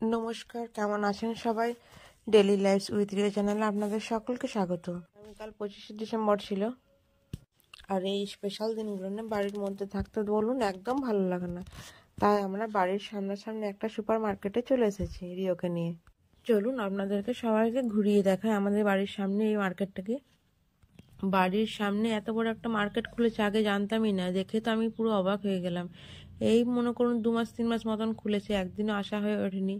নমস্কার, কেমন আছেন সবাই? ডেলি লাইফস উইথ রিয়া চ্যানেলে আপনাদের সকলকে স্বাগত। কাল 25শে ডিসেম্বর ছিল, আর এই স্পেশাল দিনগুলো না বাড়ির মধ্যে থাকতে বলুন একদম ভালো লাগে না। তাই আমরা বাড়ির সামনাসামনি একটা সুপার মার্কেটে চলে এসেছি রিওকে নিয়ে। চলুন আপনাদেরকে সবাইকে ঘুরিয়ে দেখায় আমাদের বাড়ির সামনে এই মার্কেটটাকে। বাড়ির সামনে এত বড় একটা মার্কেট খুলেছে, আগে জানতামই না। দেখে তো আমি পুরো অবাক হয়ে গেলাম। এই মনে করুন 2-3 মাস মতন খুলেছে, একদিনও আসা হয়ে ওঠেনি।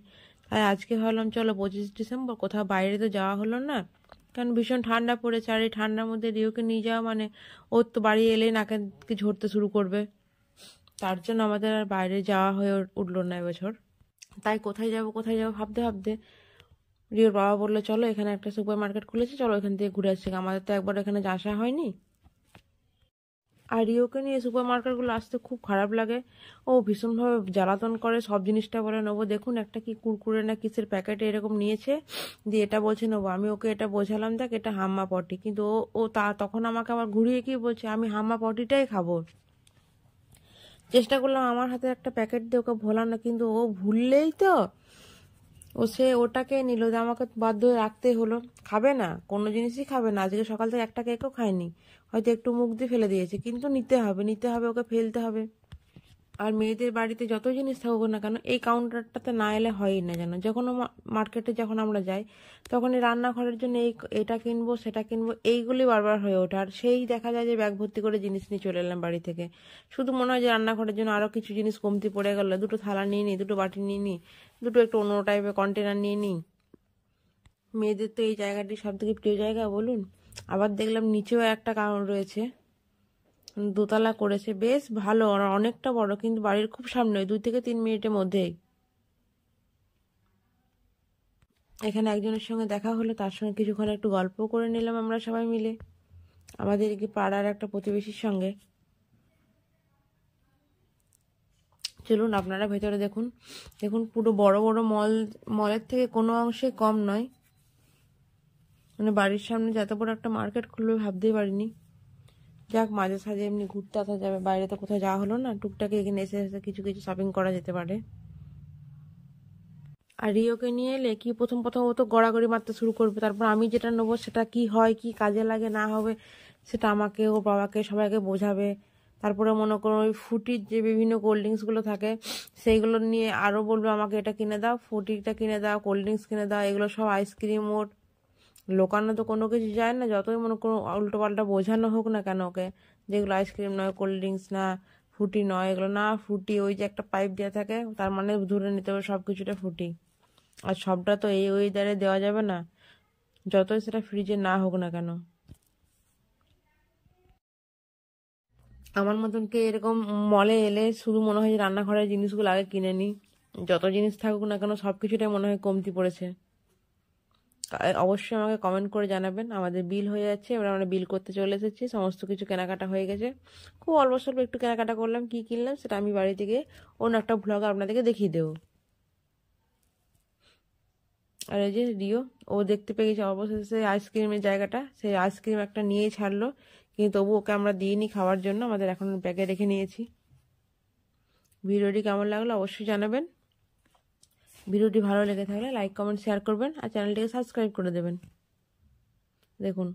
তাই আজকে ভাবলাম চলো 25 ডিসেম্বর কোথাও বাইরে তো যাওয়া হলো না, কারণ ভীষণ ঠান্ডা পড়েছে। আর এই ঠান্ডার মধ্যে রিওকে নিয়ে যাওয়া মানে ওর তো বাড়ি এলে নাকে ঝরতে শুরু করবে। তার জন্য আমাদের আর বাইরে যাওয়া হয়ে উঠলো না এবছর। তাই কোথায় যাব ভাবতে ভাবতে রিওর বাবা বললো চলো এখানে একটা সুপার মার্কেট খুলেছে, চলো এখান থেকে ঘুরে আসছি। আমাদের তো একবার এখানে আসা হয়নি। আর রিওকে নিয়ে সুপার মার্কেটগুলো আসতে খুব খারাপ লাগে। ও ভীষণভাবে জ্বালাতন করে, সব জিনিসটা বলে নেবো। দেখুন একটা কি কুরকুরে না কিসের প্যাকেটে এরকম নিয়েছে, দিয়ে এটা বলছে নেবো। আমি ওকে এটা বোঝালাম দেখ এটা হাম্মা পটি, কিন্তু ও ও তা তখন আমাকে আবার ঘুরিয়ে কি বলছে আমি হাম্মা পটিটাই খাবো। চেষ্টা করলাম আমার হাতে একটা প্যাকেট দিয়ে ওকে ভোলানো, কিন্তু ও ভুললেই তো সে ওটাকে নিল, যে আমাকে বাধ্য হয়ে রাখতেই হলো। খাবে না, কোনো জিনিসই খাবে না। আজকে সকাল থেকে একটা কেকও খায়নি, হয়তো একটু মুখ দিয়ে ফেলে দিয়েছে, কিন্তু নিতে হবে ওকে ফেলতে হবে। আর মেয়েদের বাড়িতে যত জিনিস থাকুক না কেন এই কাউন্টারটাতে না এলে হয়ই না। যেন যখন মার্কেটে যখন আমরা যাই তখন এই রান্নাঘরের জন্য এটা কিনবো সেটা কিনবো এইগুলি বারবার হয়ে ওঠে। আর সেই দেখা যায় যে ব্যাগ ভর্তি করে জিনিস নিয়ে চলে এলাম বাড়ি থেকে। শুধু মনে হয় যে রান্নাঘরের জন্য আরও কিছু জিনিস কমতি পড়ে গেল, দুটো থালা নিয়ে নিই, দুটো বাটি নিয়ে নিই, দুটো একটু অন্য টাইপের কন্টেনার নিয়ে নিই। মেয়েদের তো এই জায়গাটি সব থেকে প্রিয় জায়গা বলুন। আবার দেখলাম নিচেও একটা কাউন্টার রয়েছে, দোতলা করেছে, বেশ ভালো, অনেকটা বড়, কিন্তু বাড়ির খুব সামনে, 2 থেকে 3 মিনিটের মধ্যেই। এখানে একজনের সঙ্গে দেখা হলো, তার সঙ্গে কিছুক্ষণ একটু গল্প করে নিলাম আমরা সবাই মিলে, আমাদের কি পাড়ার একটা প্রতিবেশীর সঙ্গে। চলুন আপনারা ভেতরে দেখুন। দেখুন পুরো বড় বড় মলের থেকে কোনো অংশে কম নয়। মানে বাড়ির সামনে যত বড় একটা মার্কেট খুলবে ভাবতেই পারিনি। যাক, মাঝে সাঝে এমনি ঘুরতে আসা যাবে, বাইরে তো কোথাও যাওয়া হলো না। টুকটাক এখানে এসে এসে কিছু কিছু শপিং করা যেতে পারে। আর রিওকে নিয়ে এলে কি প্রথম প্রথম ও তো গড়াগড়ি মারতে শুরু করবে, তারপর আমি যেটা নেবো সেটা কি হয়, কি কাজে লাগে না হবে, সেটা আমাকে ও বাবাকে সবাইকে বোঝাবে। তারপরে মনে করো ওই ফুটির যে বিভিন্ন কোল্ড ড্রিঙ্কসগুলো থাকে সেইগুলো নিয়ে আরও বলবে আমাকে এটা কিনে দাও, ফুটিটা কিনে দাও, কোল্ড ড্রিঙ্কস কিনে দাও। এগুলো সব আইসক্রিম ওর লোকানো তো কোনো কিছু যায় না, যতই মনে করো উল্টো পাল্টা বোঝানো হোক না কেন ওকে, যেগুলো আইসক্রিম নয়, কোল্ড ড্রিঙ্কস না, ফুটি নয়, এগুলো না ফুটি। ওই যে একটা পাইপ দেওয়া থাকে তার মানে ধরে নিতে হবে সব কিছুটা ফুটি। আর সবটা তো এই ওয়েদারে দেওয়া যাবে না, যতই সেটা ফ্রিজে না হোক না কেন। আমার মতন কে এরকম মলে এলে শুধু মনে হয় যে রান্নাঘরের জিনিসগুলো আগে কিনে নিই, যত জিনিস থাকুক না কেন সব কিছুটাই মনে হয় কমতি পড়েছে। অবশ্যই আমাকে কমেন্ট করে জানাবেন। আমাদের বিল হয়ে যাচ্ছে, এবার আমরা বিল করতে চলে এসেছি, সমস্ত কিছু কেনাকাটা হয়ে গেছে। খুব অল্প স্বল্প একটু কেনাকাটা করলাম, কি কিনলাম সেটা আমি বাড়ি থেকে অন্য একটা ভ্লগ আপনাদেরকে দেখিয়ে দেবো। আর এই যে রিও, ও দেখতে পেয়ে গেছে অবশেষে আইসক্রিমের জায়গাটা, সেই আইসক্রিম একটা নিয়েই ছাড়লো, কিন্তু তবু ওকে আমরা দিইনি খাওয়ার জন্য, আমাদের এখন ব্যাগে রেখে নিয়েছি। ভিডিওটি কেমন লাগলো অবশ্যই জানাবেন। ভিডিওটি ভালো লেগে থাকলে লাইক কমেন্ট শেয়ার করবেন, আর চ্যানেলটিকে সাবস্ক্রাইব করে দেবেন। দেখুন